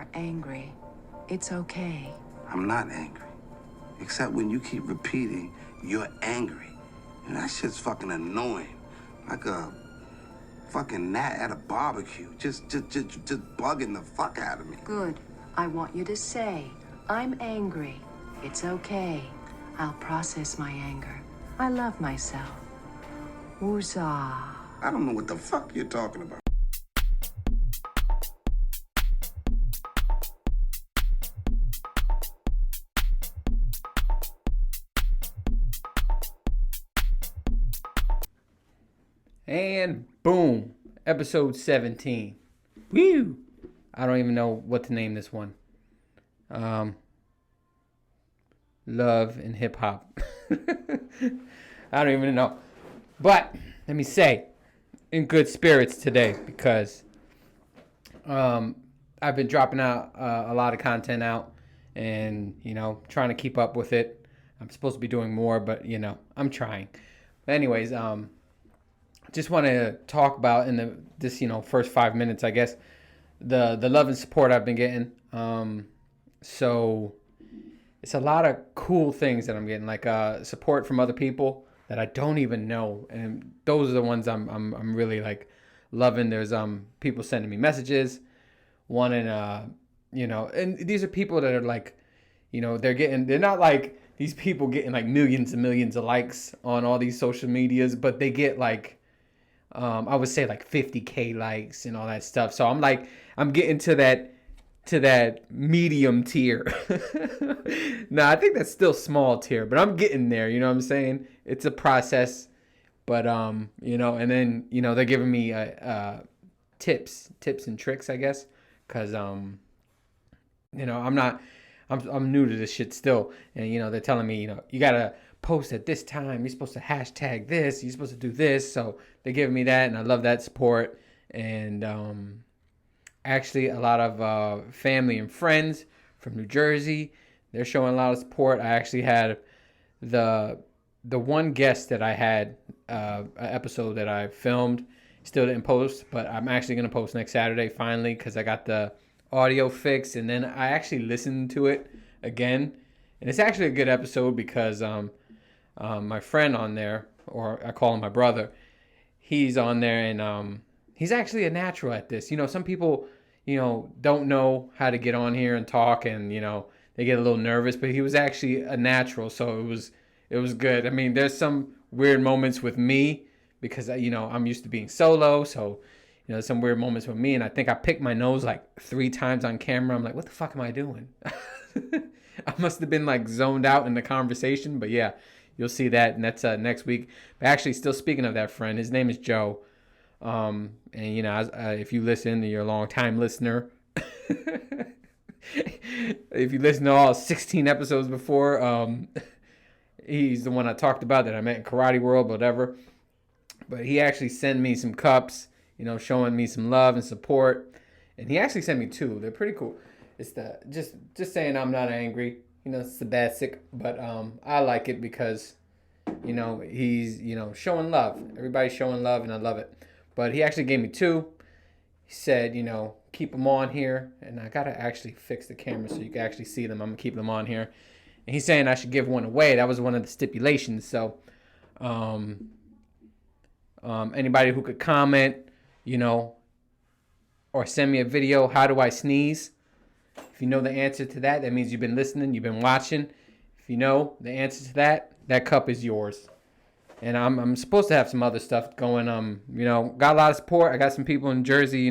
are angry. It's okay. I'm not angry. Except when you keep repeating, you're angry. And that shit's fucking annoying. Like a fucking gnat at a barbecue. Just bugging the fuck out of me. Good. I want you to say, I'm angry. It's okay. I'll process my anger. I love myself. Woozah. I don't know what the fuck you're talking about. And boom, episode 17. Woo! I don't even know what to name this one. Love and hip hop. I don't even know. But let me say, in good spirits today because I've been dropping out a lot of content out and, trying to keep up with it. I'm supposed to be doing more, but, I'm trying. But anyways, just want to talk about in this first 5 minutes, I guess, the love and support I've been getting. So it's a lot of cool things that I'm getting, like support from other people that I don't even know, and those are the ones I'm really like loving. There's people sending me messages, wanting and these are people that are like, they're not like these people getting like millions and millions of likes on all these social medias, but they get like I would say like 50K likes and all that stuff. So I'm getting to that medium tier. Nah, I think that's still small tier, but I'm getting there. You know what I'm saying? It's a process, but and then they're giving me tips and tricks, I guess, because I'm new to this shit still, and they're telling me you gotta post at this time, you're supposed to hashtag this, you're supposed to do this. So they're giving me that, and I love that support. And actually a lot of family and friends from New Jersey, they're showing a lot of support. I actually had the one guest that I had, an episode that I filmed, still didn't post, but I'm actually going to post next Saturday finally, because I got the audio fixed, and then I actually listened to it again, and it's actually a good episode because my friend on there, or I call him my brother, he's on there, and he's actually a natural at this. Some people, don't know how to get on here and talk, and they get a little nervous, but he was actually a natural, so it was good. I mean, there's some weird moments with me because I'm used to being solo, so some weird moments with me, and I think I picked my nose like 3 times on camera. I'm like, what the fuck am I doing? I must have been like zoned out in the conversation, but yeah. You'll see that, and that's next week. But actually, still speaking of that friend, his name is Joe. And if you listen, you're a long-time listener. If you listen to all 16 episodes before, he's the one I talked about that I met in Karate World, whatever. But he actually sent me some cups, showing me some love and support. And he actually sent me 2. They're pretty cool. It's just saying I'm not angry. It's the basic, but I like it because, he's, showing love. Everybody's showing love, and I love it. But he actually gave me 2. He said, keep them on here. And I got to actually fix the camera so you can actually see them. I'm going to keep them on here. And he's saying I should give one away. That was one of the stipulations. So anybody who could comment, or send me a video, how do I sneeze? If you know the answer to that, that means you've been listening, you've been watching. If you know the answer to that, that cup is yours. And I'm supposed to have some other stuff going. Got a lot of support. I got some people in Jersey,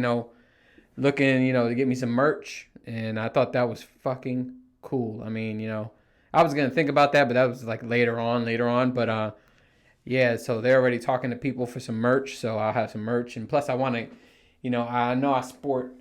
looking, to get me some merch. And I thought that was fucking cool. I mean, I was going to think about that, but that was like later on. But yeah, so they're already talking to people for some merch. So I'll have some merch. And plus I want to, I know I sport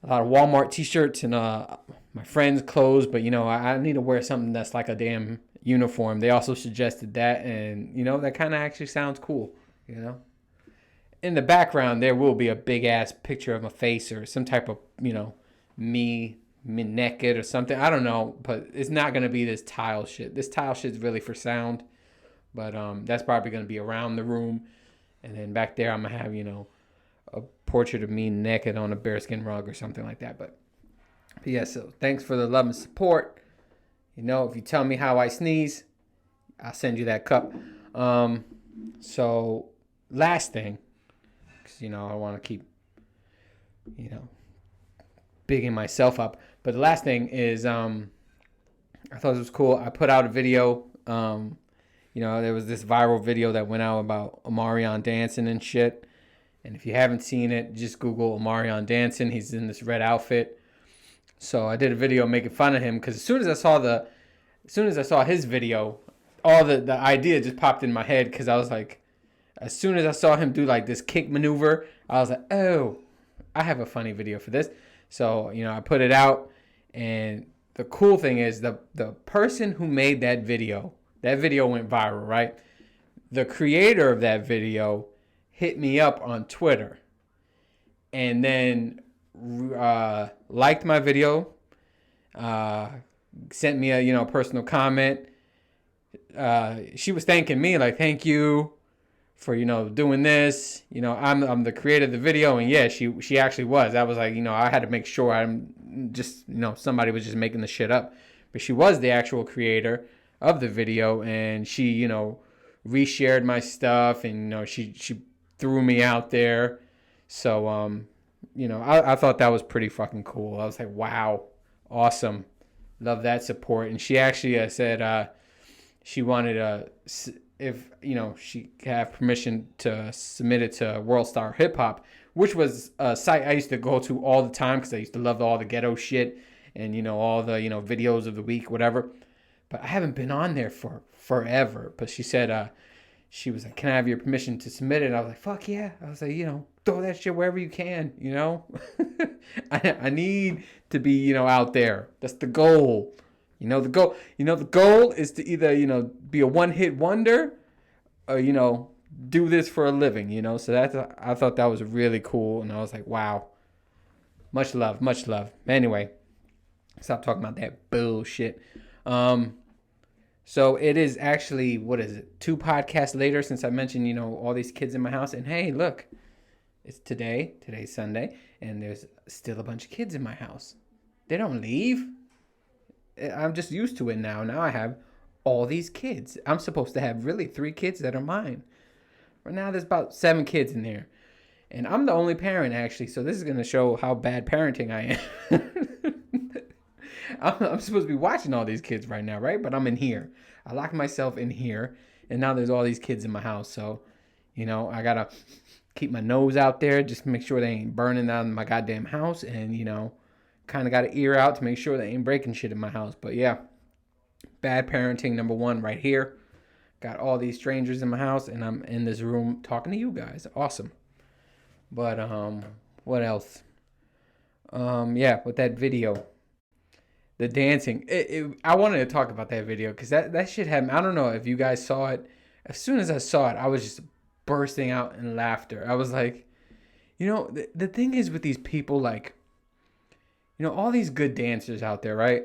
a lot of Walmart t-shirts and my friends' clothes, but I need to wear something that's like a damn uniform. They also suggested that, and that kind of actually sounds cool. In the background there will be a big ass picture of my face or some type of me naked or something. I don't know, but it's not gonna be this tile shit. This tile shit's really for sound, but that's probably gonna be around the room, and then back there I'm gonna have a portrait of me naked on a bearskin rug or something like that. But But yeah, so thanks for the love and support. You know, if you tell me how I sneeze, I'll send you that cup. So last thing, because you know I want to keep, you know, bigging myself up. But the last thing is, I thought it was cool. I put out a video. You know, there was this viral video that went out about OMARION dancing and shit. And if you haven't seen it, just Google OMARION dancing. He's in this red outfit. So I did a video making fun of him because as soon as I saw his video, all the idea just popped in my head because I was like, as soon as I saw him do like this kick maneuver, I was like, oh, I have a funny video for this. So, you know, I put it out, and the cool thing is the person who made that video went viral, right? The creator of that video hit me up on Twitter and then liked my video, sent me a personal comment. She was thanking me like, thank you for doing this. I'm the creator of the video, and yeah, she actually was. I was like, I had to make sure I'm just somebody was just making the shit up, but she was the actual creator of the video, and she reshared my stuff, and she threw me out there. So I thought that was pretty fucking cool. I was like, wow, awesome, love that support. And she actually said she wanted if she could have permission to submit it to World Star Hip Hop, which was a site I used to go to all the time because I used to love all the ghetto shit and all the videos of the week, whatever. But I haven't been on there for forever. But she said she was like, can I have your permission to submit it? And I was like, fuck yeah. I was like, throw that shit wherever you can, I need to be out there. That's the goal. The goal is to either, be a one-hit wonder or, do this for a living, So I thought that was really cool. And I was like, wow, much love, much love. Anyway, stop talking about that bullshit. So it is actually, 2 podcasts later since I mentioned, all these kids in my house. And hey, look, it's today's Sunday, and there's still a bunch of kids in my house. They don't leave. I'm just used to it now. Now I have all these kids. I'm supposed to have really 3 kids that are mine. Right now there's about 7 kids in there. And I'm the only parent, actually, so this is going to show how bad parenting I am. I'm supposed to be watching all these kids right now, right? But I'm in here. I locked myself in here, and now there's all these kids in my house. So, I got to keep my nose out there just to make sure they ain't burning down my goddamn house, and, kind of got an ear out to make sure they ain't breaking shit in my house. But yeah, bad parenting number 1 right here. Got all these strangers in my house, and I'm in this room talking to you guys. Awesome. But what else? Yeah, with that video, the dancing. I wanted to talk about that video because that shit happened. I don't know if you guys saw it. As soon as I saw it, I was just bursting out in laughter. I was like, the thing is with these people, like, all these good dancers out there, right?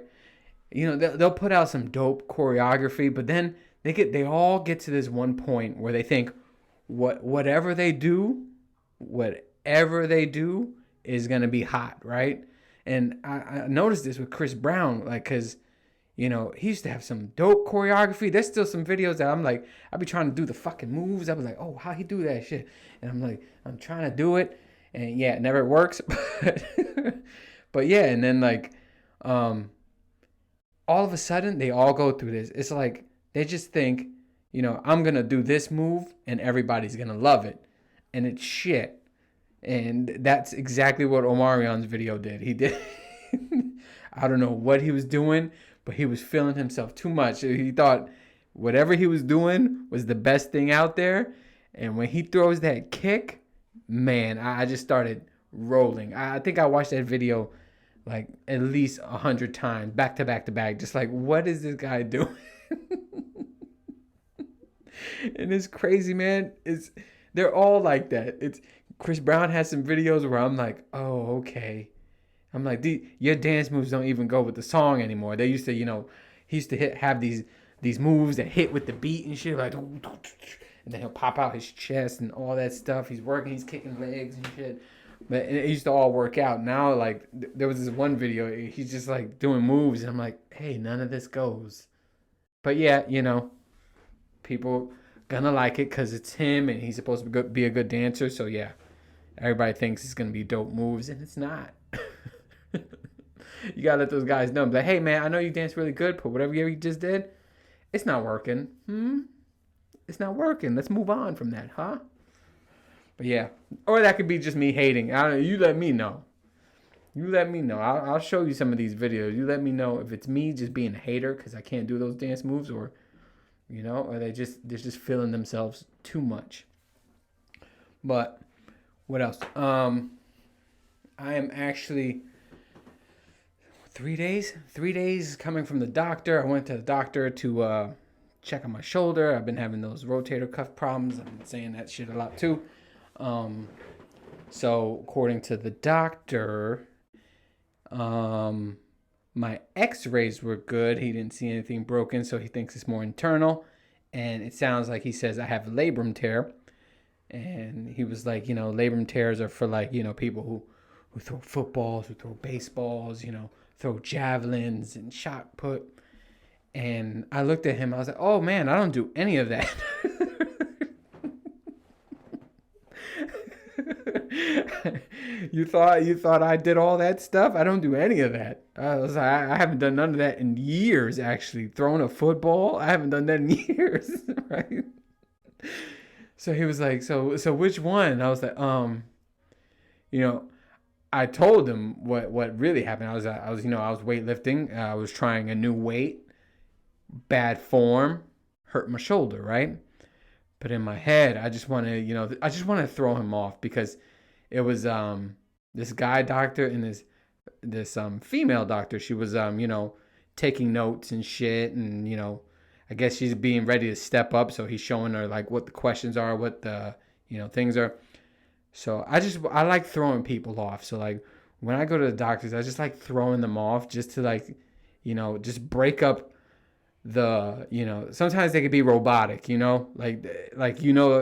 They'll put out some dope choreography, but then they all get to this one point where they think whatever they do is gonna be hot, right? And I noticed this with Chris Brown, like, cause he used to have some dope choreography. There's still some videos that I'm like, I be trying to do the fucking moves. I be like, oh, how he do that shit? And I'm like, I'm trying to do it, and yeah, it never works. But yeah, and then like, all of a sudden they all go through this. It's like they just think, I'm gonna do this move and everybody's gonna love it, and it's shit. And that's exactly what Omarion's video did. He did. I don't know what he was doing, but he was feeling himself too much. He thought whatever he was doing was the best thing out there, and when he throws that kick, man, I just started rolling. I think I watched that video like at least 100 times, back to back to back, just like, what is this guy doing? And it's crazy, man. They're all like that. Chris Brown has some videos where I'm like, oh, okay. I'm like, your dance moves don't even go with the song anymore. They used to, he used to have these moves that hit with the beat and shit, like, and then he'll pop out his chest and all that stuff. He's working, he's kicking legs and shit. But it used to all work out. Now, like, there was this one video, he's just like doing moves, and I'm like, hey, none of this goes. But yeah, people gonna like it because it's him, and he's supposed to be a good dancer. So yeah, everybody thinks it's gonna be dope moves, and it's not. You gotta let those guys know. Like, hey man, I know you dance really good, but whatever you just did, it's not working. It's not working. Let's move on from that, huh? But yeah, or that could be just me hating. I don't know. You let me know. You let me know. I'll show you some of these videos. You let me know if it's me just being a hater because I can't do those dance moves, or or they're just feeling themselves too much. But what else? I am actually 3 days coming from the doctor. I went to the doctor to check on my shoulder. I've been having those rotator cuff problems. I've been saying that shit a lot too. So according to the doctor, my x-rays were good. He didn't see anything broken, so he thinks it's more internal. And it sounds like he says I have labrum tear. And he was like, labrum tears are for like, people who throw footballs, who throw baseballs, throw javelins and shot put. And I looked at him, I was like, oh man, I don't do any of that. You thought I did all that stuff? I don't do any of that. I was like, I haven't done none of that in years. Actually, throwing a football, I haven't done that in years, right? So he was like, so which one? I was like, I told him what really happened. I was weightlifting. I was trying a new weight, bad form, hurt my shoulder, right? But in my head, I just want to throw him off because it was this guy doctor and this female doctor. She was taking notes and shit, and I guess she's being ready to step up. So he's showing her like what the questions are, what the things are. So I like throwing people off. So like when I go to the doctors, I just like throwing them off just to like just break up the sometimes they could be robotic, like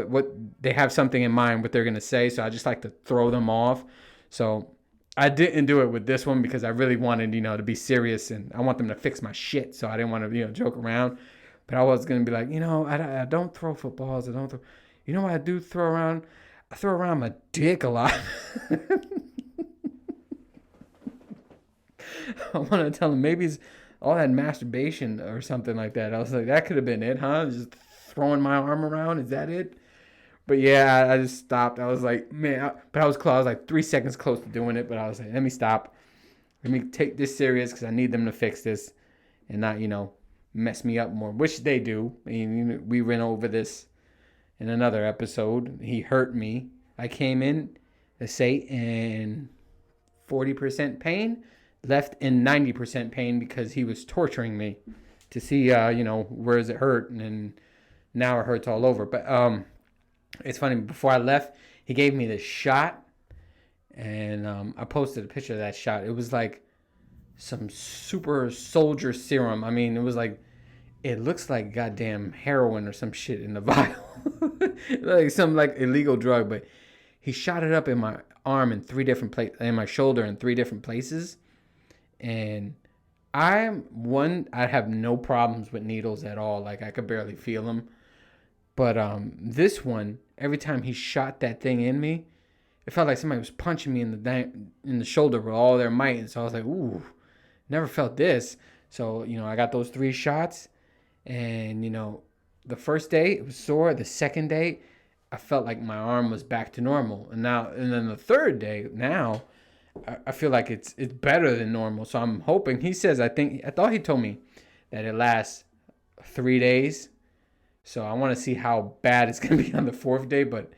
what they have something in mind what they're gonna say, so I just like to throw them off. So I didn't do it with this one because I really wanted to be serious, and I want them to fix my shit, so I didn't want to joke around. But I was gonna be like, I don't throw footballs, I don't throw, what I do throw around, I throw around my dick a lot. I want to tell them maybe it's all that masturbation or something like that. I was like, that could have been it, huh? Just throwing my arm around. Is that it? But yeah, I just stopped. I was like, man, but I was close. I was like 3 seconds close to doing it. But I was like, let me stop. Let me take this serious because I need them to fix this and not, mess me up more, which they do. I mean, we ran over this in another episode. He hurt me. I came in, let's say, in 40% pain. Left in 90% pain because he was torturing me to see, where does it hurt, and now it hurts all over. But it's funny. Before I left, he gave me this shot, and I posted a picture of that shot. It was like some super soldier serum. I mean, it was like it looks like goddamn heroin or some shit in the vial, like some like illegal drug. But he shot it up in my arm in 3 different places, in my shoulder in 3 different places. And I have no problems with needles at all. Like I could barely feel them. But this one, every time he shot that thing in me, it felt like somebody was punching me in the shoulder with all their might. And so I was like, ooh, never felt this. So, I got those 3 shots. And, the first day it was sore. The second day, I felt like my arm was back to normal. And then the third day, now I feel like it's better than normal. So I'm hoping. He says, I thought he told me that it lasts 3 days. So I want to see how bad it's going to be on the 4th day. But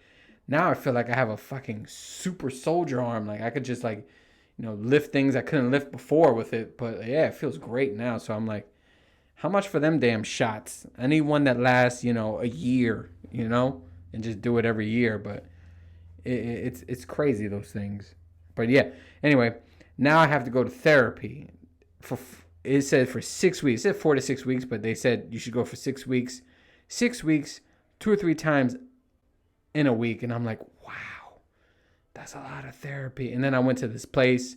now I feel like I have a fucking super soldier arm. Like I could just lift things I couldn't lift before with it. But yeah, it feels great now. So I'm like, how much for them damn shots? I need one that lasts, a year, and just do it every year. But it's crazy, those things. But yeah, anyway, now I have to go to therapy. It said for 6 weeks. It said 4 to 6 weeks, but they said you should go for 6 weeks. 6 weeks, 2 or 3 times in a week. And I'm like, wow. that's a lot of therapy. And then I went to this place,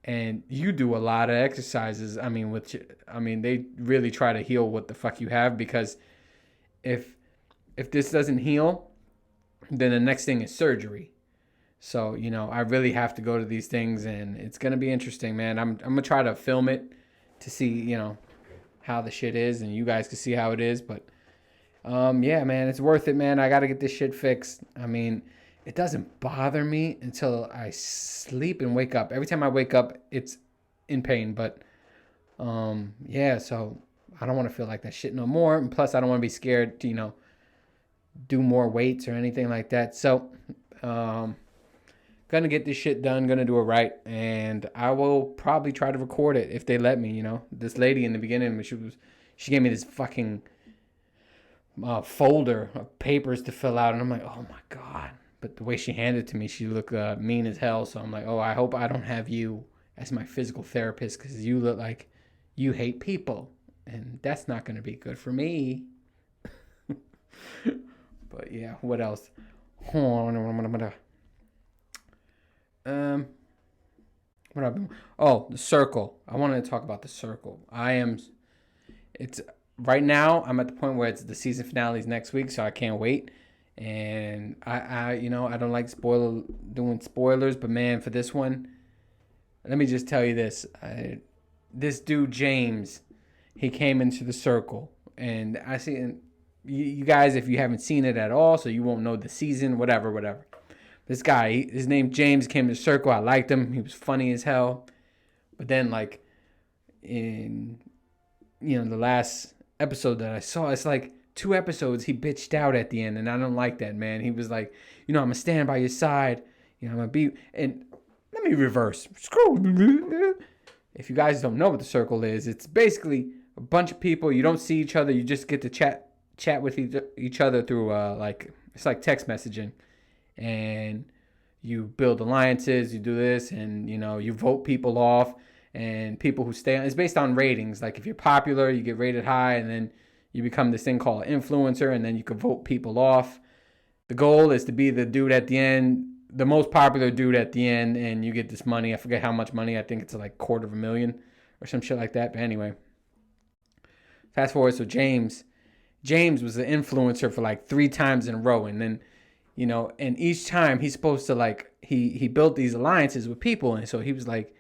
and you do a lot of exercises. I mean, they really try to heal what the fuck you have, because if this doesn't heal, then the next thing is surgery. So, I really have to go to these things, and it's going to be interesting, man. I'm going to try to film it to see, how the shit is, and you guys can see how it is. But, yeah, man, it's worth it, man. I got to get this shit fixed. I mean, it doesn't bother me until I sleep and wake up. Every time I wake up, it's in pain. But, yeah, so I don't want to feel like that shit no more. And plus, I don't want to be scared to, do more weights or anything like that. So, gonna get this shit done, gonna do it right, and I will probably try to record it if they let me. This lady in the beginning, she gave me this fucking folder of papers to fill out, and I'm like, oh my god. But the way she handed it to me, she looked mean as hell. So I'm like, oh, I hope I don't have you as my physical therapist, because you look like you hate people, and that's not gonna be good for me. But yeah, what else? What I've been, the circle. I wanted to talk about the circle. It's right now. I'm at the point where it's the season finale is next week, so I can't wait. And I don't like doing spoilers, but man, for this one, let me just tell you this. This dude James, he came into the circle, and I see, and you guys, if you haven't seen it at all, so you won't know the season, whatever. This guy, his name James, came to the circle. I liked him. He was funny as hell. But then, like, in, the last episode that I saw, it's like 2 episodes, he bitched out at the end. And I don't like that, man. He was like, I'm going to stand by your side. I'm going to be... And let me reverse. If you guys don't know what the circle is, it's basically a bunch of people. You don't see each other. You just get to chat with each other through, it's like text messaging. And you build alliances, you do this, and you vote people off, and people who stay on, it's based on ratings. Like if you're popular, you get rated high, and then you become this thing called influencer, and then you can vote people off. The goal is to be the dude at the end, the most popular dude at the end, and you get this money. I forget how much money. I think it's like $250,000 or some shit like that. But anyway, fast forward. So James was an influencer for like 3 times in a row, and then and each time he's supposed to like, he built these alliances with people. And so he was like,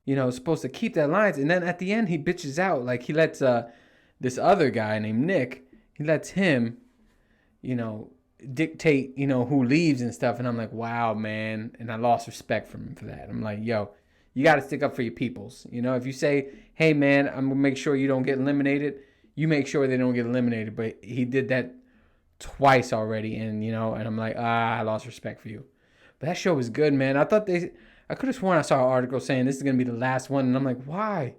supposed to keep that alliance. And then at the end, he bitches out. Like he lets this other guy named Nick, he lets him, dictate, who leaves and stuff. And I'm like, wow, man. And I lost respect from him for that. I'm like, yo, you got to stick up for your peoples. If you say, hey, man, I'm going to make sure you don't get eliminated, you make sure they don't get eliminated. But he did that twice already, and and I'm like, I lost respect for you. But that show was good, man. I could have sworn I saw an article saying this is gonna be the last one, and I'm like, why?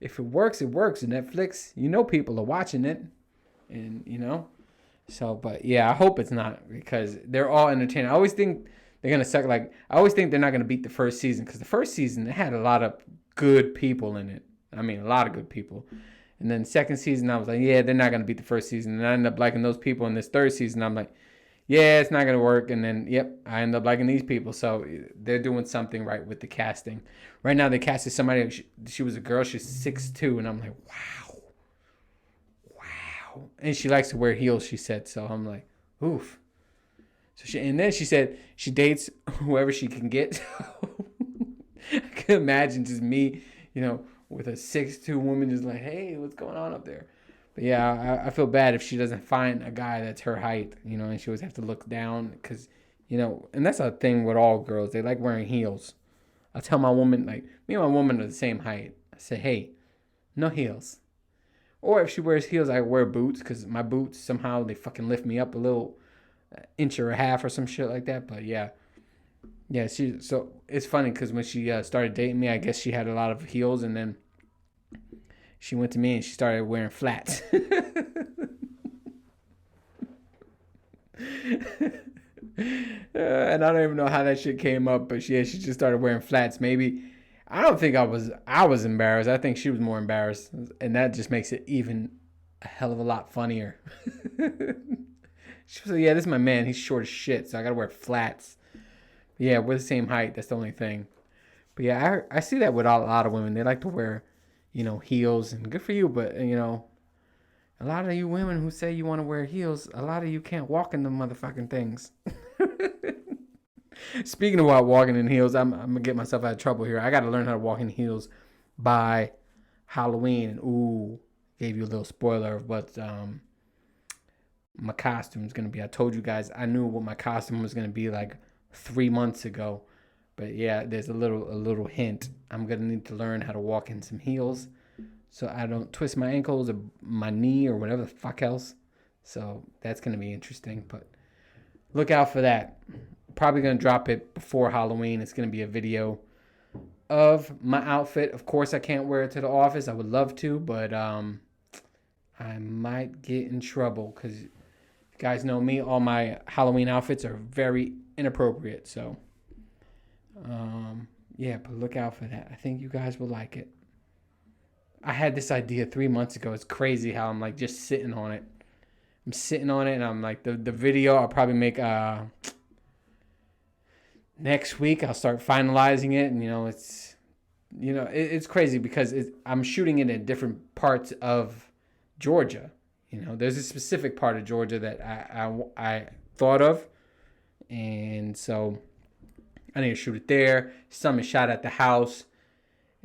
If it works, it works. And Netflix, people are watching it, and so. But yeah, I hope it's not, because they're all entertaining. I always think they're gonna suck. Like I always think they're not gonna beat the first season, because the first season it had a lot of good people in it. I mean, a lot of good people. And then second season, I was like, yeah, they're not going to beat the first season. And I ended up liking those people. In this third season, I'm like, yeah, it's not going to work. And then, yep, I ended up liking these people. So they're doing something right with the casting. Right now, they casted somebody, she was a girl, she's 6'2". And I'm like, wow. And she likes to wear heels, she said. So I'm like, oof. And then she said she dates whoever she can get. I can imagine just me, with a 6'2" woman just like, hey, what's going on up there? But yeah, I feel bad if she doesn't find a guy that's her height, and she always have to look down, because, and that's a thing with all girls. They like wearing heels. I tell my woman, like, me and my woman are the same height. I say, hey, no heels. Or if she wears heels, I wear boots, because my boots, somehow, they fucking lift me up a little inch or a half or some shit like that. But yeah. Yeah, so it's funny, because when she started dating me, I guess she had a lot of heels, and then she went to me and she started wearing flats. And I don't even know how that shit came up, but she just started wearing flats. Maybe, I don't think I was embarrassed. I think she was more embarrassed, and that just makes it even a hell of a lot funnier. She was like, yeah, this is my man. He's short as shit, so I gotta wear flats. Yeah, we're the same height. That's the only thing. But yeah, I see that with a lot of women. They like to wear, heels, and good for you. But a lot of you women who say you want to wear heels, a lot of you can't walk in the motherfucking things. Speaking about walking in heels, I'm gonna get myself out of trouble here. I got to learn how to walk in heels by Halloween. And ooh, gave you a little spoiler of what my costume is gonna be. I told you guys I knew what my costume was gonna be like 3 months ago. But yeah, there's a little hint. I'm gonna need to learn how to walk in some heels, so I don't twist my ankles or my knee or whatever the fuck else. So that's gonna be interesting. But look out for that. Probably gonna drop it before Halloween. It's gonna be a video of my outfit. Of course, I can't wear it to the office. I would love to, but I might get in trouble because you guys know me. All my Halloween outfits are very inappropriate. So. Yeah, but look out for that. I think you guys will like it. I had this idea 3 months ago. It's crazy how I'm like just sitting on it. I'm sitting on it, and I'm like the video I'll probably make next week. I'll start finalizing it, and it's crazy because I'm shooting it in different parts of Georgia. There's a specific part of Georgia that I thought of, and so I need to shoot it there. Some is shot at the house,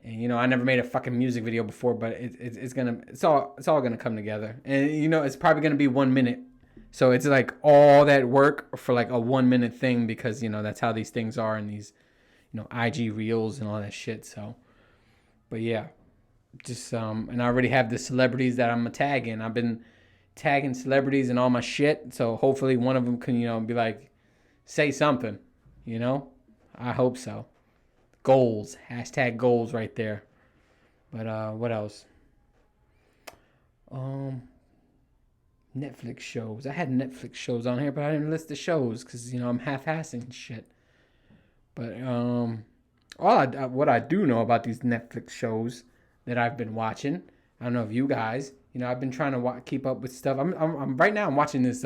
and I never made a fucking music video before, but it's all gonna come together, and it's probably gonna be 1 minute, so it's like all that work for like a 1 minute thing because that's how these things are in these IG reels and all that shit. So, but yeah, just and I already have the celebrities that I'm tagging. I've been tagging celebrities and all my shit, so hopefully one of them can be like, say something, I hope so. Goals. Hashtag goals right there. But what else? Netflix shows. I had Netflix shows on here, but I didn't list the shows because I'm half-assing shit. But what I do know about these Netflix shows that I've been watching, I don't know if you guys, I've been trying to keep up with stuff. I'm right now. I'm watching this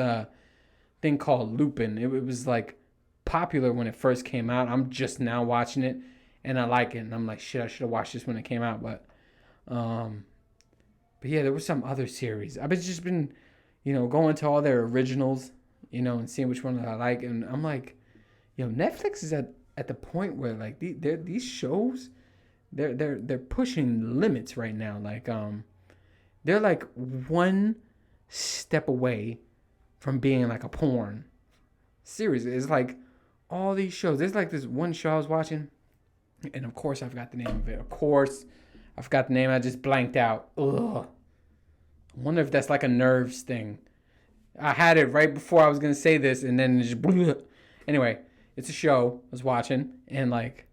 thing called Lupin. It was like popular when it first came out. I'm just now watching it, and I like it. And I'm like, shit, I should have watched this when it came out. But yeah, there was some other series. I've just been, going to all their originals, and seeing which one I like. And I'm like, Netflix is at the point where like these shows, they're pushing limits right now. Like they're like one step away from being like a porn series. It's like all these shows. There's like this one show I was watching, and of course I forgot the name of it. Of course, I forgot the name. I just blanked out. Ugh. I wonder if that's like a nerves thing. I had it right before I was gonna say this, and then it just blew. Anyway, it's a show I was watching, and like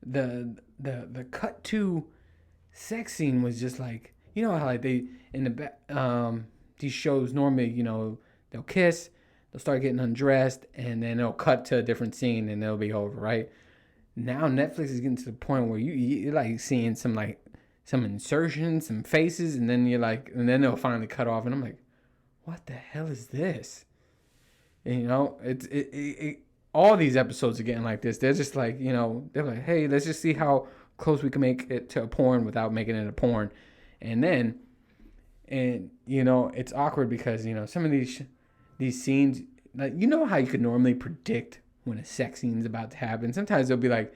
the cut to sex scene was just like, how like they in the these shows normally they'll kiss. They'll start getting undressed, and then they'll cut to a different scene, and they'll be over, right? Now Netflix is getting to the point where you're like seeing some insertions, some faces, and then and then they'll finally cut off, and I'm like, what the hell is this? And, it's all these episodes are getting like this. They're just like, they're like, hey, let's just see how close we can make it to a porn without making it a porn, and it's awkward because some of these scenes, like how you could normally predict when a sex scene's about to happen. Sometimes they'll be like,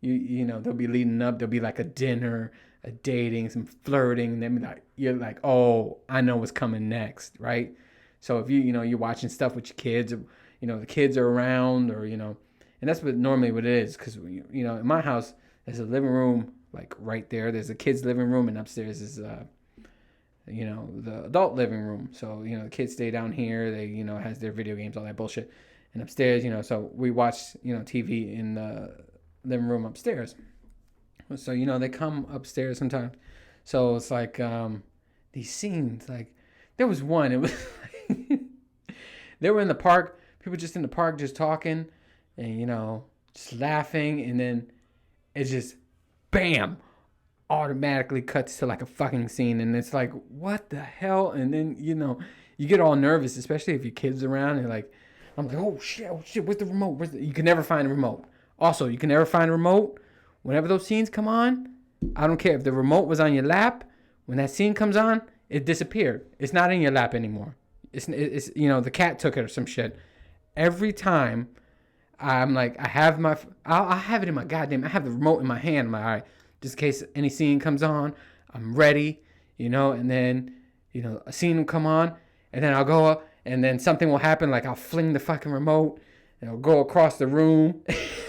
they'll be leading up. There'll be like a dinner, a dating, some flirting, and then you're like, oh, I know what's coming next, right? So if you're watching stuff with your kids, or the kids are around, or and that's normally what it is, because in my house there's a living room like right there. There's a kid's living room, and upstairs is the adult living room. So, the kids stay down here. They, has their video games, all that bullshit. And upstairs, so we watch, TV in the living room upstairs. So, they come upstairs sometimes. So it's like these scenes, like there was one, it was like, they were in the park, people just in the park just talking and, just laughing. And then it just, bam, automatically cuts to like a fucking scene, and it's like, what the hell? And then you get all nervous, especially if your kids around, and like, I'm like, oh shit, where's the remote? You can never find a remote. Also, you can never find a remote. Whenever those scenes come on, I don't care if the remote was on your lap. When that scene comes on, it disappeared. It's not in your lap anymore. It's the cat took it or some shit. Every time I'm like, I'll have it in my goddamn, I have the remote in my hand. I'm like, all right, just in case any scene comes on, I'm ready, and then, a scene will come on, and then I'll go up, and then something will happen, like I'll fling the fucking remote, and I'll go across the room,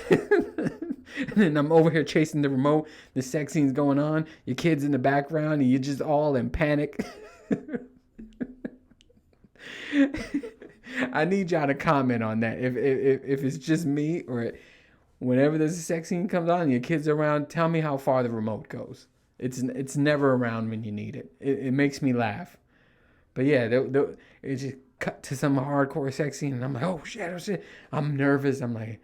and then I'm over here chasing the remote, the sex scene's going on, your kid's in the background, and you're just all in panic. I need y'all to comment on that. If it's just me, or whenever there's a sex scene comes on and your kids are around, tell me how far the remote goes. It's never around when you need it. It makes me laugh. But yeah, it just cut to some hardcore sex scene, and I'm like, oh shit. I'm nervous. I'm like,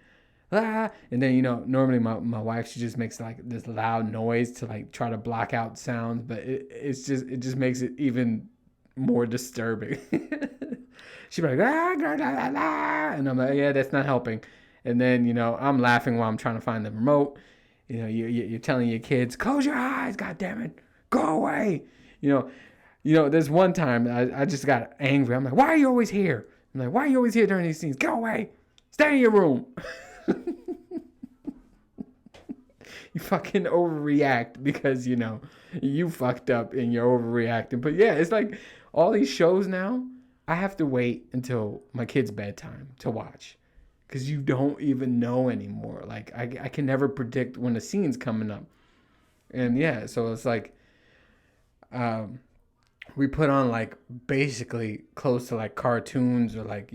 ah. And then, normally my wife, she just makes like this loud noise to like try to block out sounds, but it just makes it even more disturbing. She'd be like, and I'm like, yeah, that's not helping. And then, I'm laughing while I'm trying to find the remote. You're telling your kids, close your eyes, God damn it, go away. There's one time I just got angry. I'm like, why are you always here? I'm like, why are you always here during these scenes? Go away, stay in your room. You fucking overreact because, you fucked up and you're overreacting. But yeah, it's like all these shows now, I have to wait until my kid's bedtime to watch, because you don't even know anymore. Like I can never predict when the scene's coming up. And yeah, so it's like we put on like basically close to like cartoons or like,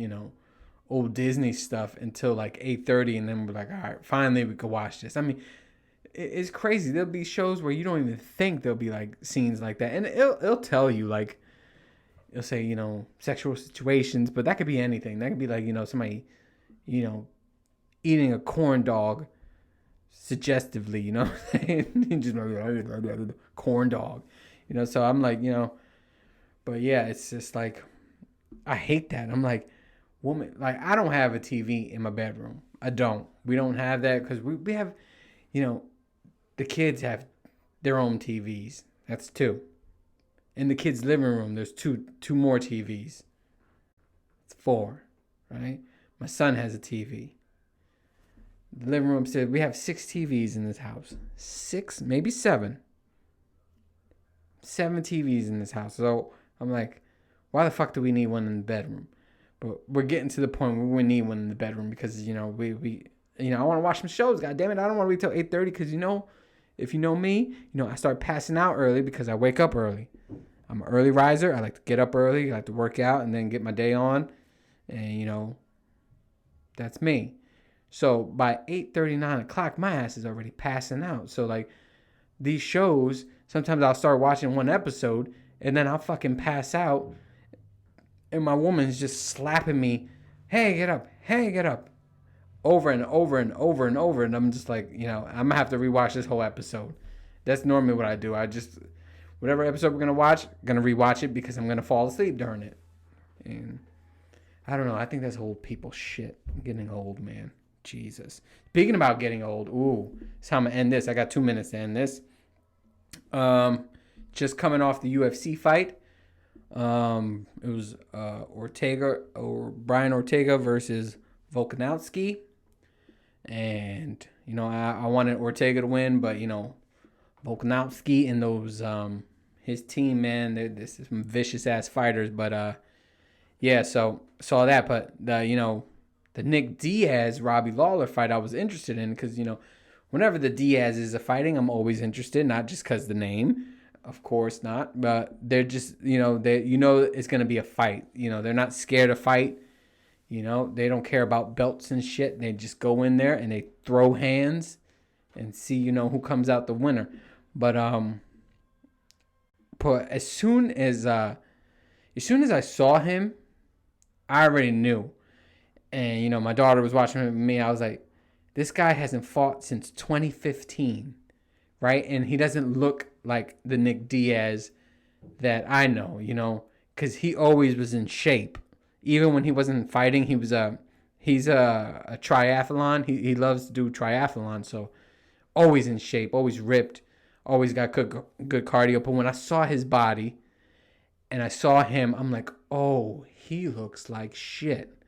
old Disney stuff until like 8:30, and then we're like, all right, finally we could watch this. I mean, it's crazy. There'll be shows where you don't even think there'll be like scenes like that, and it'll tell you, like, it'll say, sexual situations, but that could be anything. That could be like, somebody, eating a corn dog suggestively, just corn dog, so I'm like, but yeah, it's just like, I hate that. I'm like, woman, like, I don't have a TV in my bedroom. I don't. We don't have that because we have, the kids have their own TVs. That's two. In the kids' living room, there's two more TVs. It's 4, right? My son has a TV. The living room said we have 6 TVs in this house. 6, maybe 7. 7 TVs in this house. So I'm like, why the fuck do we need one in the bedroom? But we're getting to the point where we need one in the bedroom because, we I want to watch some shows. God damn it, I don't want to wait till 8:30 because, if you know me, I start passing out early because I wake up early. I'm an early riser. I like to get up early. I like to work out and then get my day on. And, that's me. So by 8:30, 9 o'clock, my ass is already passing out. So, like, these shows, sometimes I'll start watching one episode and then I'll fucking pass out. And my woman's just slapping me, hey, get up, over and over and over and over. And I'm just like, I'm going to have to rewatch this whole episode. That's normally what I do. Whatever episode we're going to watch, I'm going to rewatch it because I'm going to fall asleep during it. And I don't know. I think that's old people shit. I'm getting old, man. Jesus. Speaking about getting old, that's how I'm going to end this. I got 2 minutes to end this. Just coming off the UFC fight. It was Brian Ortega versus Volkanovski. And, I wanted Ortega to win, but, Volkanovski and those, his team, man, they're some vicious ass fighters. But, yeah, so saw that. But, the Nick Diaz, Robbie Lawler fight I was interested in because, whenever the Diazes are fighting, I'm always interested, not just because the name. Of course not, but they're just, it's going to be a fight. They're not scared to fight. They don't care about belts and shit. They just go in there and they throw hands and see, who comes out the winner. But as soon as I saw him, I already knew. And, my daughter was watching with me. I was like, this guy hasn't fought since 2015, right? And he doesn't look like the Nick Diaz that I know, because he always was in shape. Even when he wasn't fighting, he was He's a triathlon. He loves to do triathlon, so always in shape, always ripped, always got good cardio. But when I saw his body and I saw him, I'm like, oh, he looks like shit.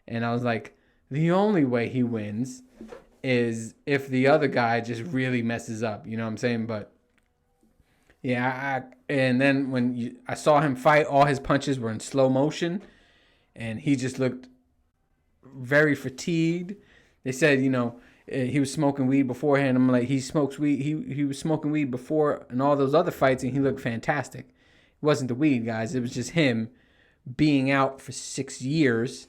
And I was like, the only way he wins is if the other guy just really messes up. You know what I'm saying? But yeah, and then when I saw him fight, all his punches were in slow motion, and he just looked very fatigued. They said, he was smoking weed beforehand. I'm like, he smokes weed. He was smoking weed before in all those other fights, and he looked fantastic. It wasn't the weed, guys. It was just him being out for 6 years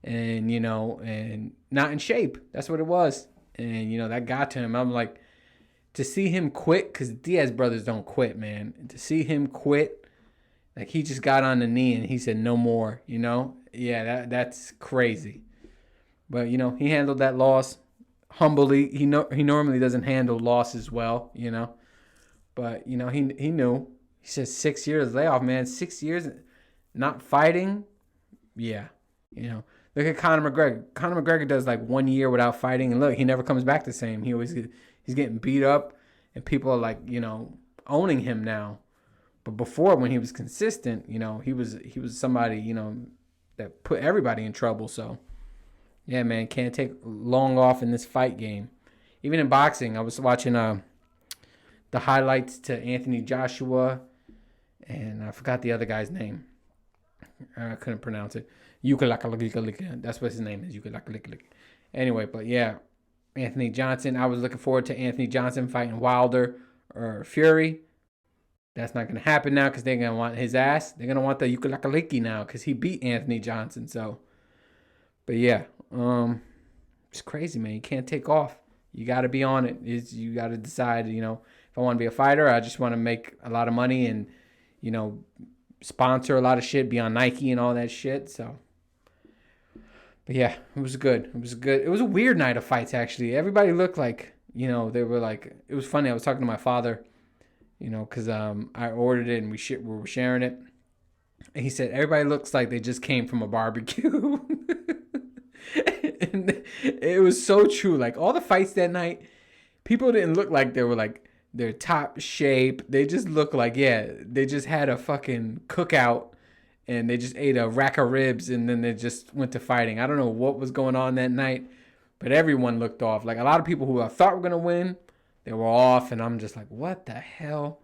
and, and not in shape. That's what it was. And, that got to him. I'm like, to see him quit, because Diaz brothers don't quit, man. To see him quit, like he just got on the knee and he said, no more, Yeah, that's crazy. But, he handled that loss humbly. He normally doesn't handle losses well, But, he knew. He said 6 years layoff, man. 6 years not fighting. Yeah. Look at Conor McGregor. Conor McGregor does like 1 year without fighting. And look, he never comes back the same. He's getting beat up. And people are like, owning him now. But before, when he was consistent, he was somebody, that put everybody in trouble. So, yeah, man, can't take long off in this fight game. Even in boxing, I was watching the highlights to Anthony Joshua, and I forgot the other guy's name. I couldn't pronounce it. That's what his name is. Anyway, but yeah, Anthony Johnson. I was looking forward to Anthony Johnson fighting Wilder or Fury. That's not going to happen now because they're going to want his ass. They're going to want the Ukalakaliki now because he beat Anthony Johnson. So, but yeah, it's crazy, man. You can't take off. You got to be on it. You got to decide, if I want to be a fighter, I just want to make a lot of money and, sponsor a lot of shit, be on Nike and all that shit. So, but yeah, it was good. It was a weird night of fights, actually. Everybody looked like, they were like, it was funny. I was talking to my father, because I ordered it and we were sharing it. And he said, everybody looks like they just came from a barbecue. And it was so true. Like, all the fights that night, people didn't look like they were like their top shape. They just looked like, they just had a fucking cookout and they just ate a rack of ribs and then they just went to fighting. I don't know what was going on that night, but everyone looked off. Like, a lot of people who I thought were going to win, they were off, and I'm just like, what the hell?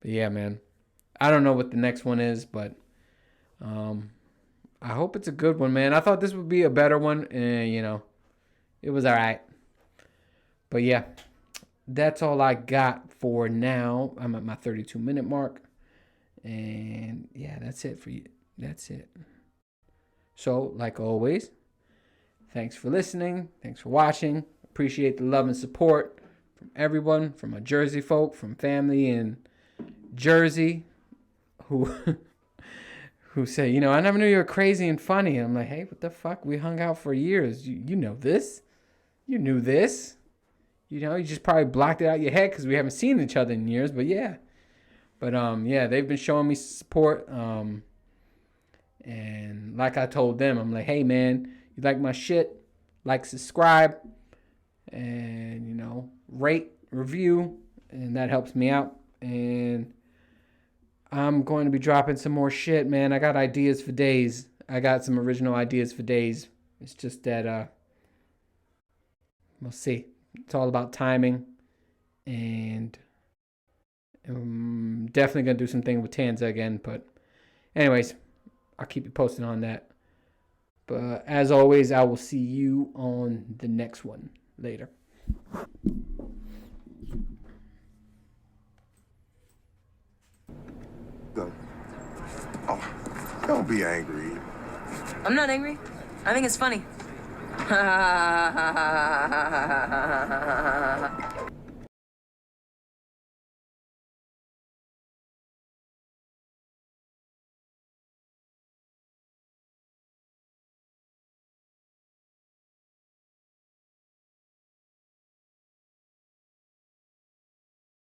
But yeah, man, I don't know what the next one is, but I hope it's a good one, man. I thought this would be a better one, and, it was all right. But yeah, that's all I got for now. I'm at my 32-minute mark. And yeah, that's it for you. That's it. So, like always, thanks for listening. Thanks for watching. Appreciate the love and support from everyone, from my Jersey folk, from family in Jersey who say, I never knew you were crazy and funny. And I'm like, hey, what the fuck? We hung out for years. You know this. You knew this. You just probably blocked it out of your head because we haven't seen each other in years. But yeah. But yeah, they've been showing me support. And like I told them, I'm like, hey, man, you like my shit? Like, subscribe, and, rate, review. And that helps me out. And I'm going to be dropping some more shit, man. I got ideas for days. I got some original ideas for days. It's just that, we'll see. It's all about timing. And I'm definitely going to do something with Tanza again. But anyways, I'll keep you posted on that. But as always, I will see you on the next one. Later. Go. Oh, don't be angry. I'm not angry. I think it's funny.